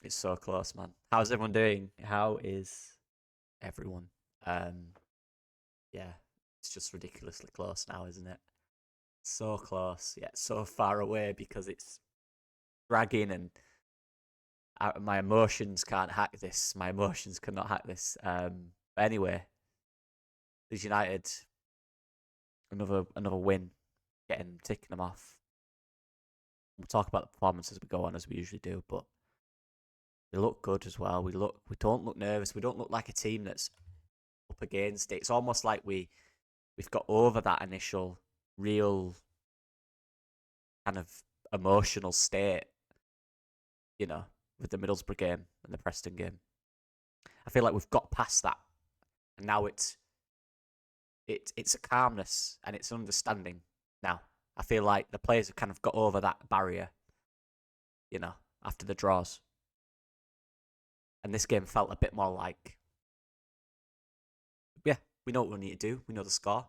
It's so close, man. How's everyone doing? How is everyone? Um, yeah, it's just ridiculously close now, isn't it? So close, yet so far away because it's dragging and my emotions can't hack this. My emotions cannot hack this. But anyway, Leeds United, another win, ticking them off. We'll talk about the performance as we go on, as we usually do, but they look good as well. We don't look nervous. We don't look like a team that's up against it. It's almost like we've got over that initial real kind of emotional state, you know, with the Middlesbrough game and the Preston game. I feel like we've got past that, and now it's a calmness and it's understanding. Now I feel like the players have kind of got over that barrier, you know, after the draws, and this game felt a bit more like, yeah, we know what we need to do. We know the score.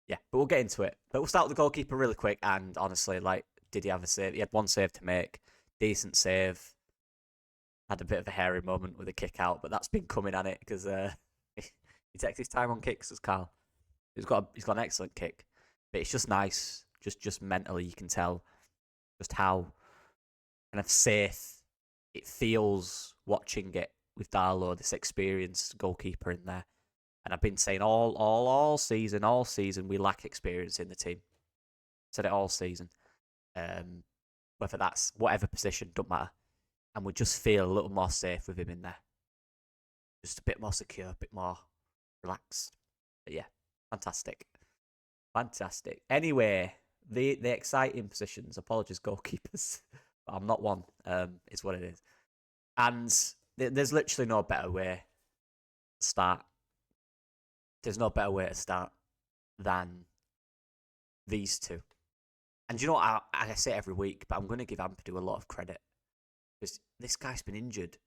Yeah, but we'll get into it. But we'll start with the goalkeeper really quick. And honestly, like, did he have a save? He had one save to make. Decent save. Had a bit of a hairy moment with a kick out, but that's been coming at it because he takes his time on kicks as Carl. He's got an excellent kick, but it's just nice. Just mentally, you can tell just how kind of safe it feels watching it with Darlow, this experienced goalkeeper in there. And I've been saying all season, we lack experience in the team. Said it all season. Um, Whether that's whatever position, don't matter. And we just feel a little more safe with him in there. Just a bit more secure, a bit more relaxed. But yeah, fantastic. Fantastic. Anyway, the exciting positions, apologies, goalkeepers. But I'm not one. It's what it is. And there's literally no better way to start. There's no better way to start than these two. And you know what? I say it every week, but I'm going to give Ampadu a lot of credit because this guy's been injured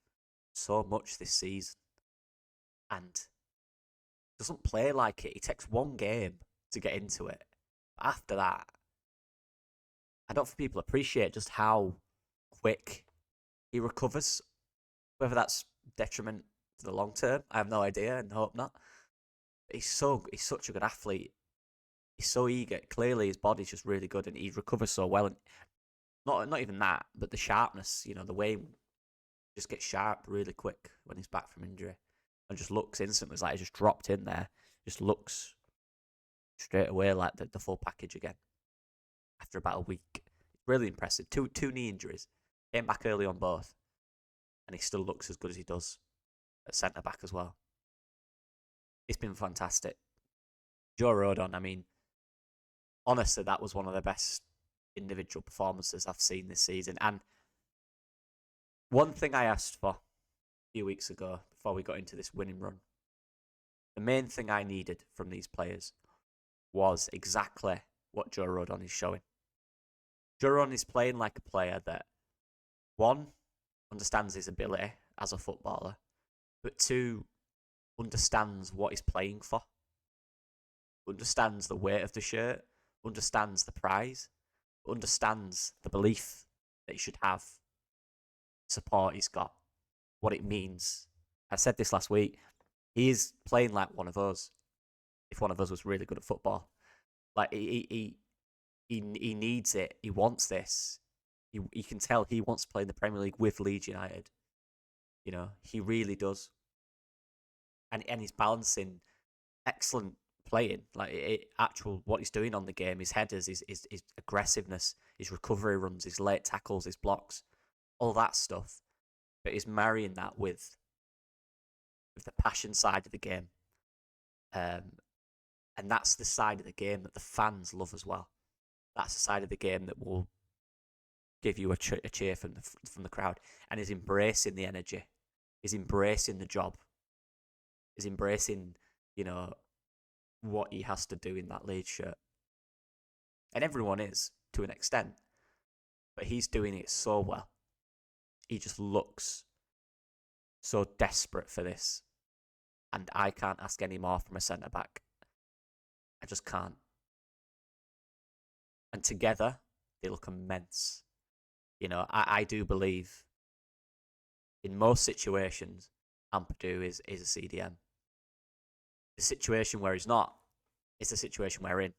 so much this season and doesn't play like it. He takes one game to get into it. But after that, I don't think people appreciate just how quick he recovers. Whether that's detriment to the long term, I have no idea and hope not. But he's such a good athlete. He's so eager. Clearly, his body's just really good, and he recovers so well. And not even that, but the sharpness. You know, the way he just gets sharp really quick when he's back from injury, and just looks instantly. It's like he just dropped in there. Just looks straight away like the full package again after about a week. Really impressive. Two knee injuries. Came back early on both, and he still looks as good as he does at centre back as well. It's been fantastic. Joe Rodon, I mean, honestly, that was one of the best individual performances I've seen this season. And one thing I asked for a few weeks ago before we got into this winning run, the main thing I needed from these players was exactly what Joe Rodon is showing. Joe Rodon is playing like a player that, one, understands his ability as a footballer, but two, understands what he's playing for, understands the weight of the shirt, understands the prize, understands the belief that he should have, support he's got, what it means. I said this last week. He is playing like one of us. If one of us was really good at football, like he needs it. He wants this. You can tell he wants to play in the Premier League with Leeds United. You know, he really does. And he's balancing excellent playing, like actual what he's doing on the game, his headers, his aggressiveness, his recovery runs, his late tackles, his blocks, all that stuff. But he's marrying that with the passion side of the game, um, and that's the side of the game that the fans love as well. That's the side of the game that will give you a cheer from the crowd, and he's embracing the energy, he's embracing the job, he's embracing, you know, what he has to do in that Leeds shirt. And everyone is, to an extent. But he's doing it so well. He just looks so desperate for this. And I can't ask any more from a centre back. I just can't. And together, they look immense. You know, I do believe in most situations, Ampadu is a CDM. The situation where he's not, it's the situation we're in.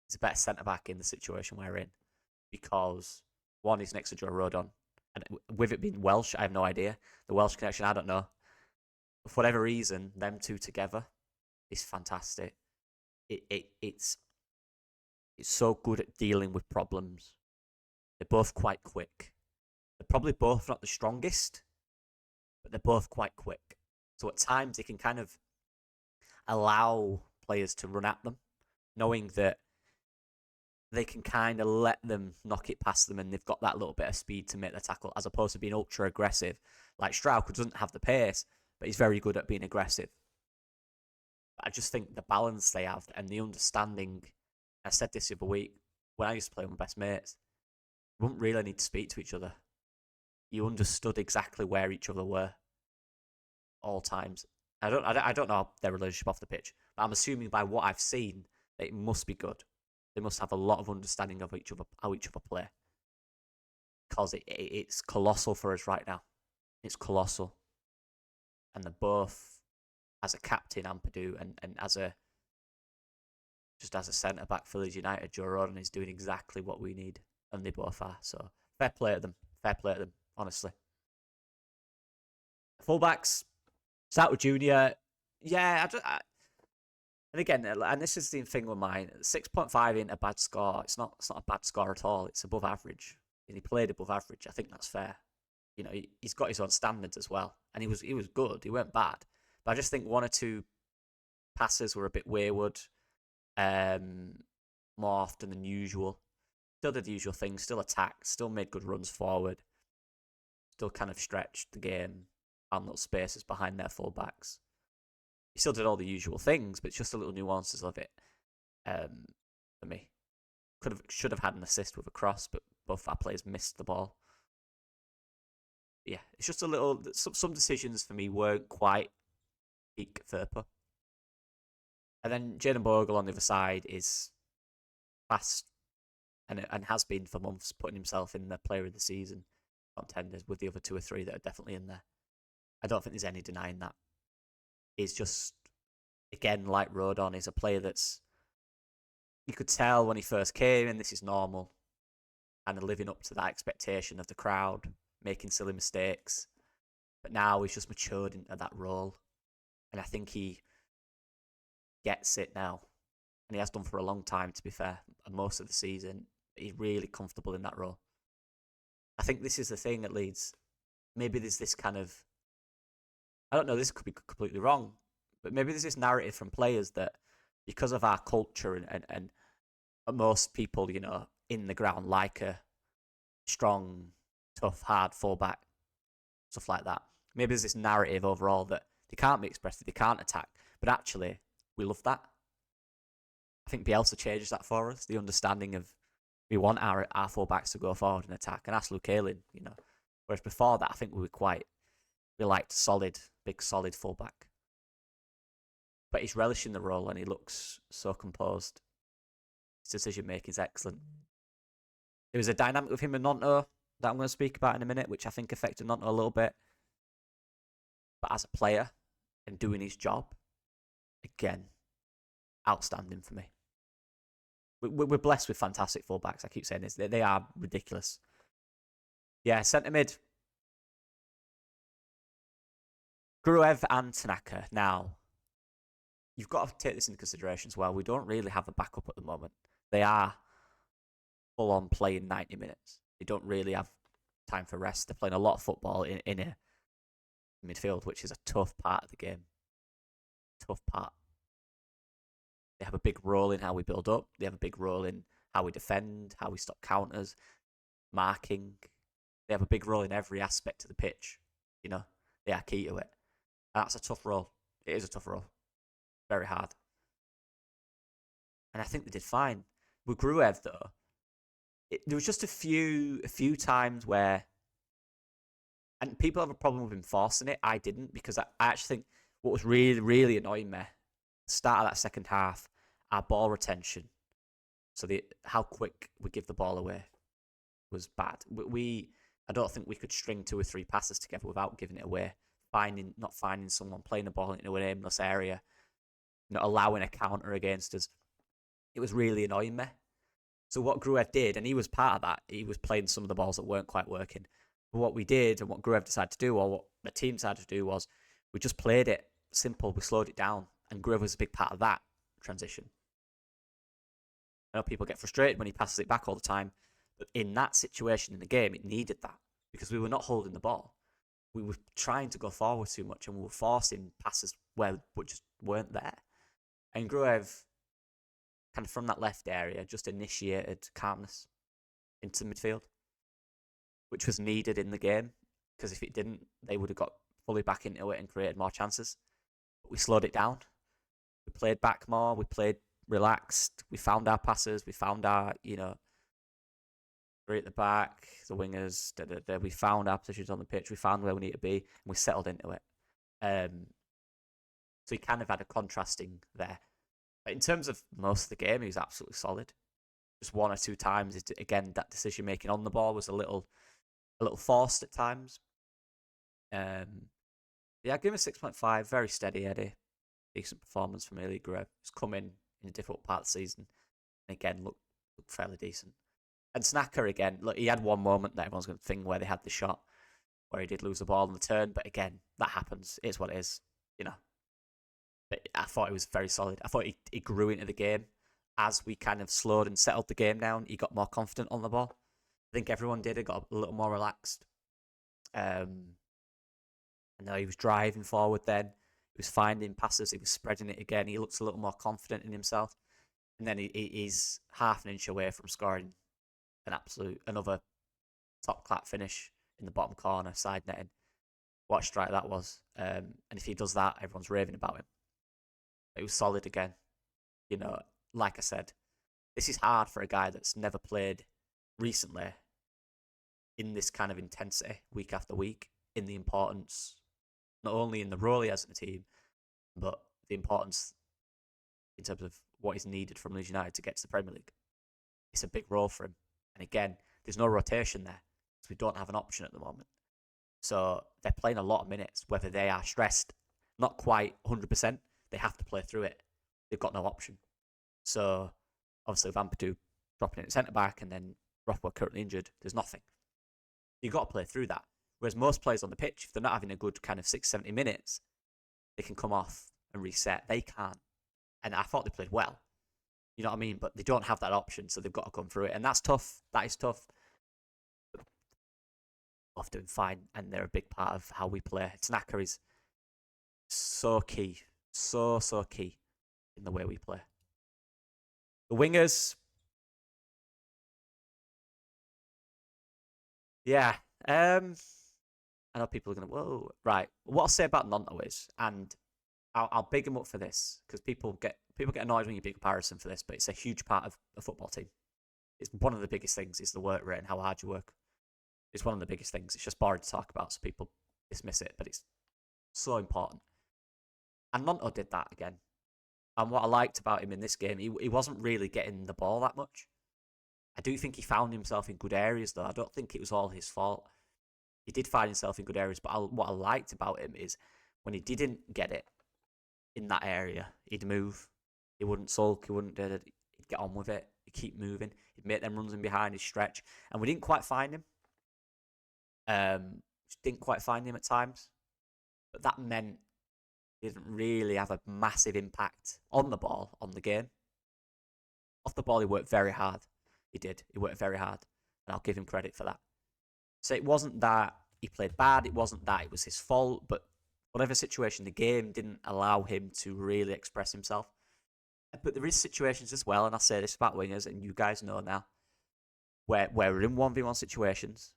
He's a better centre-back in the situation we're in. Because, one, he's next to Joe Rodon. And with it being Welsh, I have no idea. The Welsh connection, I don't know. But for whatever reason, them two together is fantastic. It's so good at dealing with problems. They're both quite quick. They're probably both not the strongest, but they're both quite quick. So at times they can kind of allow players to run at them, knowing that they can kind of let them knock it past them and they've got that little bit of speed to make the tackle, as opposed to being ultra aggressive. Like Strauch, who doesn't have the pace, but he's very good at being aggressive. But I just think the balance they have and the understanding, I said this the other week, when I used to play with my best mates, you wouldn't really need to speak to each other. You understood exactly where each other were all times. I don't know their relationship off the pitch, but I'm assuming by what I've seen that it must be good. They must have a lot of understanding of each other, how each other play, because it's colossal for us right now. It's colossal, and they're both, as a captain, Ampadu, and as a centre back for Leeds United, Joe Rodon is doing exactly what we need, and they both are. So fair play to them. Fair play to them, honestly. Fullbacks, start with Junior. Yeah, and again, and this is the thing with mine, 6.5 ain't a bad score. It's not a bad score at all. It's above average. And he played above average. I think that's fair. You know, he's got his own standards as well. And he was good. He weren't bad. But I just think one or two passes were a bit wayward, more often than usual. Still did the usual thing, still attacked, still made good runs forward, still kind of stretched the game, found little spaces behind their fullbacks. He still did all the usual things, but it's just the little nuances of it for me. Should have had an assist with a cross, but both our players missed the ball. But yeah, it's just a little. Some decisions for me weren't quite peak Verpa. And then Jayden Bogle on the other side is fast and has been for months, putting himself in the player of the season contenders with the other two or three that are definitely in there. I don't think there's any denying that. He's just, again, like Rodon, is a player that's, you could tell when he first came, and this is normal, and living up to that expectation of the crowd, making silly mistakes. But now he's just matured into that role. And I think he gets it now. And he has done for a long time, to be fair. And most of the season, he's really comfortable in that role. I think this is the thing at Leeds. Maybe there's this kind of, I don't know, this could be completely wrong, but maybe there's this narrative from players that because of our culture and most people, you know, in the ground like a strong, tough, hard fullback, stuff like that. Maybe there's this narrative overall that they can't be expressive, they can't attack, but actually, we love that. I think Bielsa changes that for us, the understanding of we want our fullbacks to go forward and attack, and ask Luke Ayling, you know. Whereas before that, I think we liked solid, big, solid fullback. But he's relishing the role and he looks so composed. His decision making is excellent. There was a dynamic with him and Nonto that I'm going to speak about in a minute, which I think affected Nonto a little bit. But as a player and doing his job, again, outstanding for me. We're blessed with fantastic fullbacks. I keep saying this. They are ridiculous. Yeah, centre mid. Gruev and Tanaka. Now, you've got to take this into consideration as well. We don't really have a backup at the moment. They are full on playing 90 minutes. They don't really have time for rest. They're playing a lot of football in a midfield, which is a tough part of the game. Tough part. They have a big role in how we build up. They have a big role in how we defend, how we stop counters, marking. They have a big role in every aspect of the pitch. You know, they are key to it. And that's a tough role. It is a tough role. Very hard. And I think they did fine. With Gruev, though, there was just a few times where, and people have a problem with him forcing it. I didn't, because I actually think what was really, really annoying me, the start of that second half, our ball retention. So how quick we give the ball away was bad. We I don't think we could string 2 or 3 passes together without giving it away. Not finding someone, playing the ball into an aimless area, allowing a counter against us. It was really annoying me. So what Gruev did, and he was part of that, he was playing some of the balls that weren't quite working. But what we did, and what Gruev decided to do, or what the team decided to do, was we just played it simple, we slowed it down, and Gruev was a big part of that transition. I know people get frustrated when he passes it back all the time, but in that situation in the game, it needed that, because we were not holding the ball. We were trying to go forward too much, and we were forcing passes where just weren't there. And Gruev, kind of from that left area, just initiated calmness into midfield, which was needed in the game, because if it didn't, they would have got fully back into it and created more chances. But we slowed it down. We played back more. We played relaxed. We found our passes. We found our, we're at the back, the wingers. We found our positions on the pitch. We found where we need to be, and we settled into it. So he kind of had a contrasting there. But in terms of most of the game, he was absolutely solid. Just 1 or 2 times, again, that decision making on the ball was a little forced at times. Yeah, give him a 6.5. Very steady Eddie. Decent performance from Early Gruev. He's come in a difficult part of the season, and again looked fairly decent. And Snacker again, look, he had one moment that everyone's going to think where they had the shot where he did lose the ball on the turn, but again, that happens. It's what it is, But I thought he was very solid. I thought he grew into the game as we kind of slowed and settled the game down. He got more confident on the ball. I think everyone did. It got a little more relaxed. I know he was driving forward then. He was finding passes. He was spreading it again. He looks a little more confident in himself. And then he's half an inch away from scoring another top clap finish in the bottom corner, side netting. What a strike that was. And if he does that, everyone's raving about him. It was solid again. Like I said, this is hard for a guy that's never played recently in this kind of intensity week after week, in the importance, not only in the role he has in the team, but the importance in terms of what is needed from Leeds United to get to the Premier League. It's a big role for him. And again, there's no rotation there, because we don't have an option at the moment. So they're playing a lot of minutes, whether they are stressed, not quite 100%, they have to play through it. They've got no option. So obviously with Ampadu dropping in at centre-back and then Rothwell currently injured, there's nothing. You've got to play through that. Whereas most players on the pitch, if they're not having a good kind of 60-70 minutes, they can come off and reset. They can't. And I thought they played well. You know what I mean? But they don't have that option, so they've got to come through it. And that's tough. That is tough. But off doing fine, and they're a big part of how we play. Snacker is so key. So key in the way we play. The wingers. Yeah. I know people are going to, whoa. Right. What I'll say about Nonto is, and I'll big him up for this, because people get annoyed when you big comparison for this, but it's a huge part of a football team. It's one of the biggest things is the work rate and how hard you work. It's one of the biggest things. It's just boring to talk about, so people dismiss it, but it's so important. And Nonto did that again. And what I liked about him in this game, he wasn't really getting the ball that much. I do think he found himself in good areas, though. I don't think it was all his fault. He did find himself in good areas, but what I liked about him is when he didn't get it in that area, he'd move. He wouldn't sulk. He'd get on with it. He'd keep moving. He'd make them runs in behind his stretch. And we didn't quite find him. Didn't quite find him at times. But that meant he didn't really have a massive impact on the ball, on the game. Off the ball, he worked very hard. He did. He worked very hard. And I'll give him credit for that. So it wasn't that he played bad. It wasn't that it was his fault. But whatever situation, the game didn't allow him to really express himself. But there is situations as well, and I say this about wingers, and you guys know now, where we're in 1v1 situations,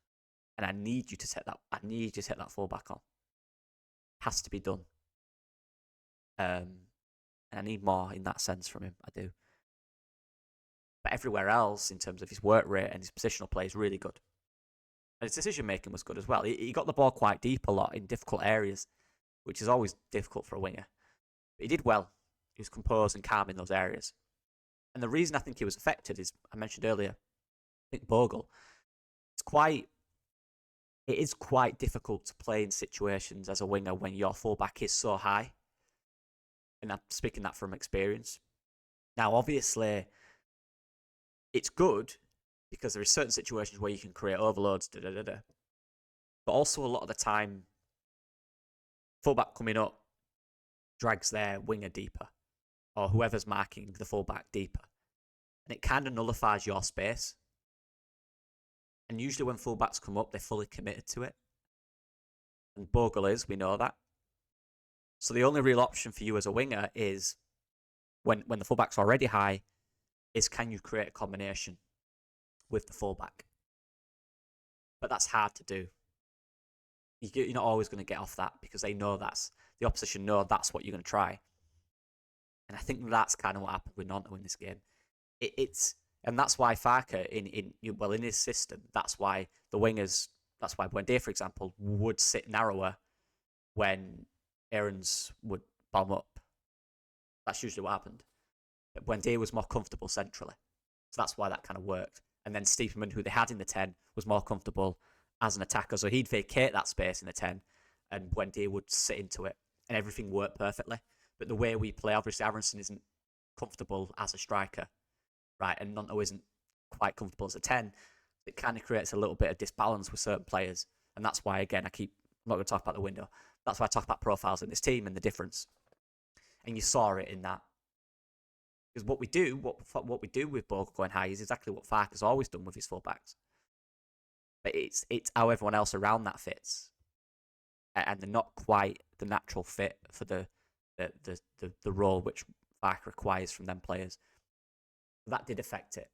and I need you to take that fullback on. It has to be done. And I need more in that sense from him. I do. But everywhere else, in terms of his work rate and his positional play, is really good. And his decision making was good as well. He got the ball quite deep a lot in difficult areas, which is always difficult for a winger. But he did well. He was composed and calm in those areas. And the reason I think he was affected is, I mentioned earlier, I think Bogle, it's quite it is quite difficult to play in situations as a winger when your fullback is so high. And I'm speaking that from experience. Now, obviously, it's good because there are certain situations where you can create overloads, but also a lot of the time, fullback coming up drags their winger deeper, or whoever's marking the fullback deeper, and it kind of nullifies your space. And usually when fullbacks come up, they're fully committed to it. And Bogle is, we know that. So the only real option for you as a winger is, when the fullback's already high, is can you create a combination with the fullback? But that's hard to do. You're not always going to get off that because they know the opposition know that's what you're going to try. And I think that's kind of what happened with Nonto in this game. And that's why Farke in his system, that's why the wingers, that's why Buendia, for example, would sit narrower when Aarons would bomb up. That's usually what happened. But Buendia was more comfortable centrally. So that's why that kind of worked. And then Stiepermann, who they had in the 10, was more comfortable as an attacker. So he'd vacate that space in the 10 and Buendia would sit into it. And everything worked perfectly. But the way we play, obviously, Aronson isn't comfortable as a striker, right? And Nonto isn't quite comfortable as a 10. It kind of creates a little bit of disbalance with certain players. And that's why, again, I'm not going to talk about the window. That's why I talk about profiles in this team and the difference. And you saw it in that. Because what we do with Bogle going high is exactly what Farke has always done with his fullbacks. But it's how everyone else around that fits. And they're not quite the natural fit for the role which Farke requires from them players. That did affect it.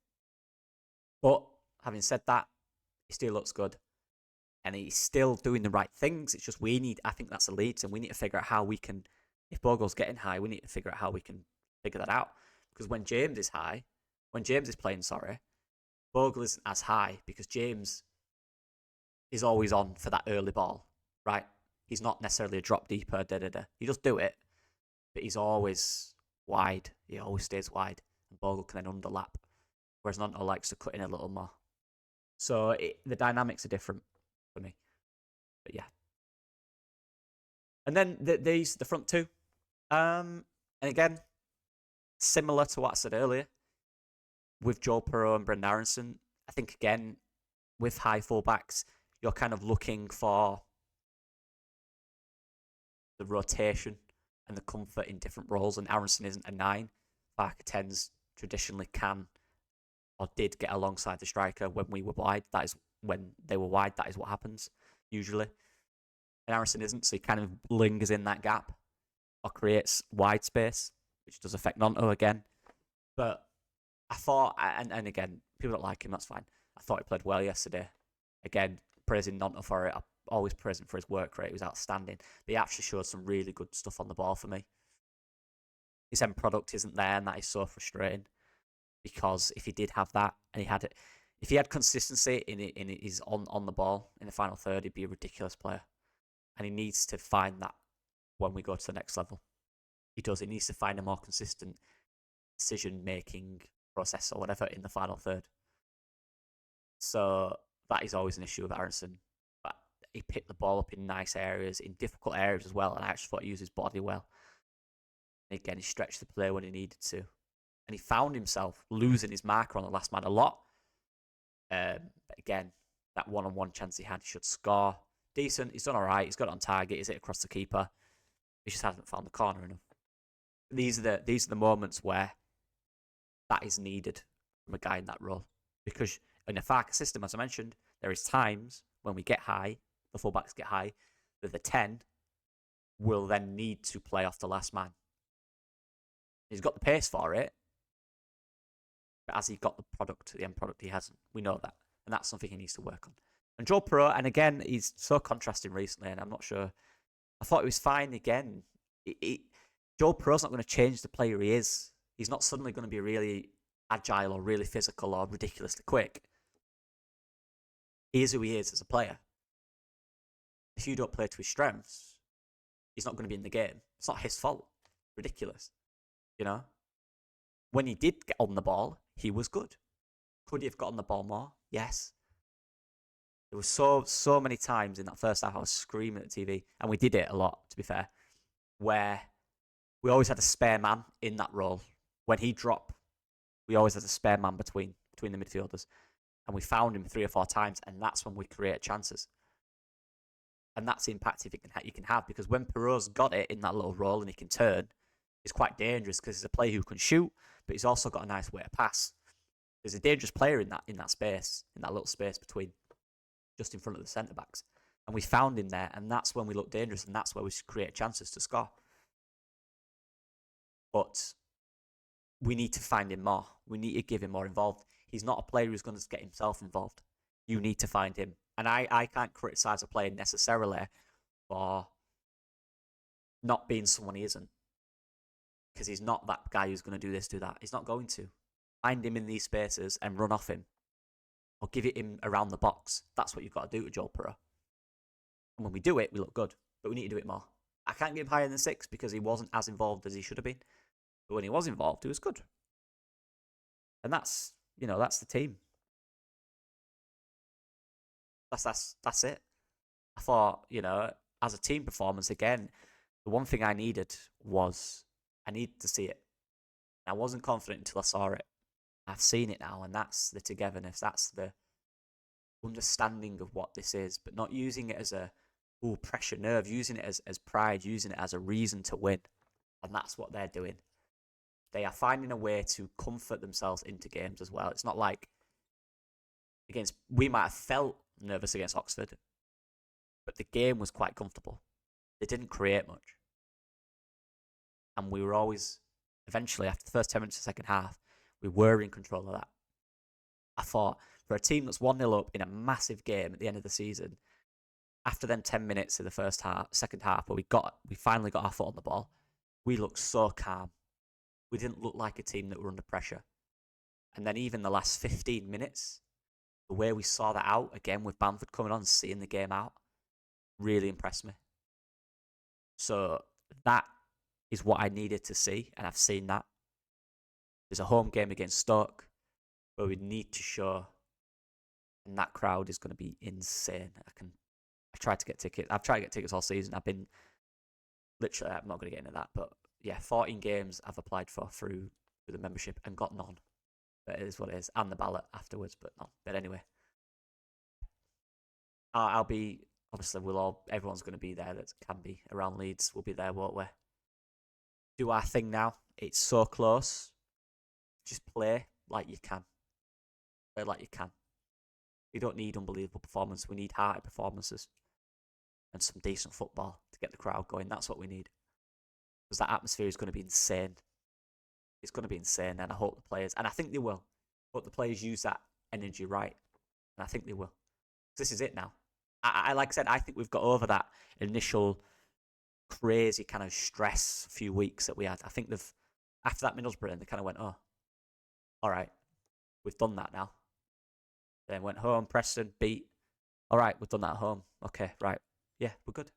But having said that, he still looks good. And he's still doing the right things. It's just I think that's a Leeds, and we need to figure out how we can, if Bogle's getting high, we need to figure out how we can figure that out. Because when James is playing, Bogle isn't as high because James is always on for that early ball, right? He's not necessarily a drop deeper, He does do it, but he's always wide. He always stays wide. And Bogle can then underlap. Whereas Nonto likes to cut in a little more. So the dynamics are different for me. But yeah. And then the front two. And again, similar to what I said earlier, with Joel Perreault and Brendan Aronson, I think, again, with high fullbacks, you're kind of looking for the rotation and the comfort in different roles, and Aronson isn't a 9. Farke 10s traditionally can or did get alongside the striker when we were wide. That is when they were wide. That is what happens, usually. And Aronson isn't, so he kind of lingers in that gap or creates wide space, which does affect Nonto again. But I thought, and again, people don't like him, that's fine. I thought he played well yesterday. Again, praising Nonto for it. I'm always praising for his work rate. It was outstanding. But he actually showed some really good stuff on the ball for me. His end product isn't there, and that is so frustrating. Because if he did have that, and if he had consistency in his on the ball in the final third, he'd be a ridiculous player. And he needs to find that when we go to the next level. He does. He needs to find a more consistent decision-making process or whatever in the final third. So that is always an issue with Aronson. But he picked the ball up in nice areas, in difficult areas as well, and I actually thought he used his body well. And again, he stretched the play when he needed to. And he found himself losing his marker on the last man a lot. But again, that one-on-one chance he had, he should score. Decent. He's done all right. He's got it on target. He's hit across the keeper. He just hasn't found the corner enough. These are the moments where that is needed from a guy in that role. Because in a Farke system, as I mentioned, there is times when we get high, the fullbacks get high, that the 10 will then need to play off the last man. He's got the pace for it, but has he got the end product, he hasn't. We know that. And that's something he needs to work on. And Joel Perreault, and again, he's so contrasting recently, and I'm not sure. I thought he was fine again. Joel Perreault's not going to change the player he is. He's not suddenly going to be really agile or really physical or ridiculously quick. He is who he is as a player. If you don't play to his strengths, he's not going to be in the game. It's not his fault. Ridiculous. You know? When he did get on the ball, he was good. Could he have gotten the ball more? Yes. There were so many times in that first half I was screaming at the TV, and we did it a lot, to be fair, where we always had a spare man in that role. When he dropped, we always had a spare man between the midfielders, and we found him 3 or 4 times, and that's when we create chances. And that's the impact you can have, because when Perot's got it in that little role and he can turn, it's quite dangerous because he's a player who can shoot, but he's also got a nice way to pass. There's a dangerous player in that space, in that little space between, just in front of the centre backs. And we found him there, and that's when we look dangerous, and that's where we create chances to score. But we need to find him more. We need to give him more involved. He's not a player who's going to get himself involved. You need to find him. And I can't criticise a player necessarily for not being someone he isn't. Because he's not that guy who's going to do this, do that. He's not going to. Find him in these spaces and run off him. Or give it him around the box. That's what you've got to do to Joel Perot. And when we do it, we look good. But we need to do it more. I can't give him higher than 6 because he wasn't as involved as he should have been. But when he was involved, he was good. And that's the team. That's it. I thought, as a team performance, again, the one thing I needed was I needed to see it. I wasn't confident until I saw it. I've seen it now, and that's the togetherness. That's the understanding of what this is, but not using it as a pressure nerve, using it as pride, using it as a reason to win. And that's what they're doing. They are finding a way to comfort themselves into games as well. It's not like we might have felt nervous against Oxford, but the game was quite comfortable. They didn't create much. And we were always, eventually, after the first 10 minutes of the second half, we were in control of that. I thought, for a team that's 1-0 up in a massive game at the end of the season, after them 10 minutes of the second half, where we finally got our foot on the ball, we looked so calm. We didn't look like a team that were under pressure. And then even the last 15 minutes, the way we saw that out, again with Bamford coming on and seeing the game out, really impressed me. So that is what I needed to see, and I've seen that. There's a home game against Stoke where we need to show, and that crowd is going to be insane. I tried to get tickets. I've tried to get tickets all season. I'm not going to get into that, but yeah, 14 games I've applied for through the membership and got none. But it is what it is, and the ballot afterwards, but none. But anyway, I'll be, obviously everyone's going to be there that can be around Leeds. We'll be there, won't we? Do our thing now. It's so close. Just play like you can. Play like you can. We don't need unbelievable performance. We need hearty performances and some decent football to get the crowd going. That's what we need. Because that atmosphere is going to be insane. It's going to be insane, and I hope the players, and I think they will. I hope the players use that energy right, and I think they will. This is it now. Like I said, I think we've got over that initial crazy kind of stress few weeks that we had. I think after that Middlesbrough, they kind of went, oh, all right, we've done that now. Then went home, Preston, beat. All right, we've done that at home. Okay, right. Yeah, we're good.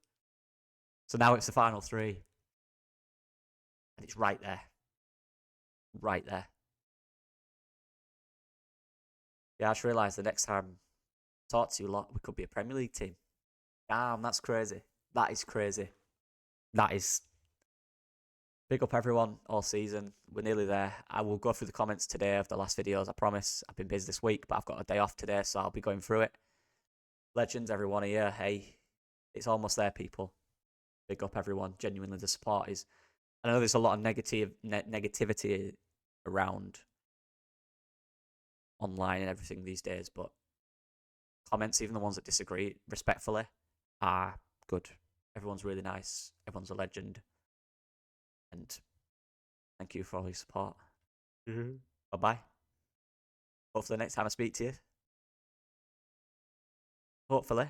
So now it's the final 3. And it's right there. Right there. Yeah, I just realised the next time I talk to you a lot, we could be a Premier League team. Damn, that's crazy. That is crazy. That is. Big up everyone all season. We're nearly there. I will go through the comments today of the last videos, I promise. I've been busy this week, but I've got a day off today, so I'll be going through it. Legends, everyone here. Hey, it's almost there, people. Big up everyone. Genuinely, the support is. I know there's a lot of negativity around online and everything these days, but comments, even the ones that disagree respectfully, are good. Everyone's really nice. Everyone's a legend. And thank you for all your support. Mm-hmm. Bye-bye. Hopefully next time I speak to you. Hopefully.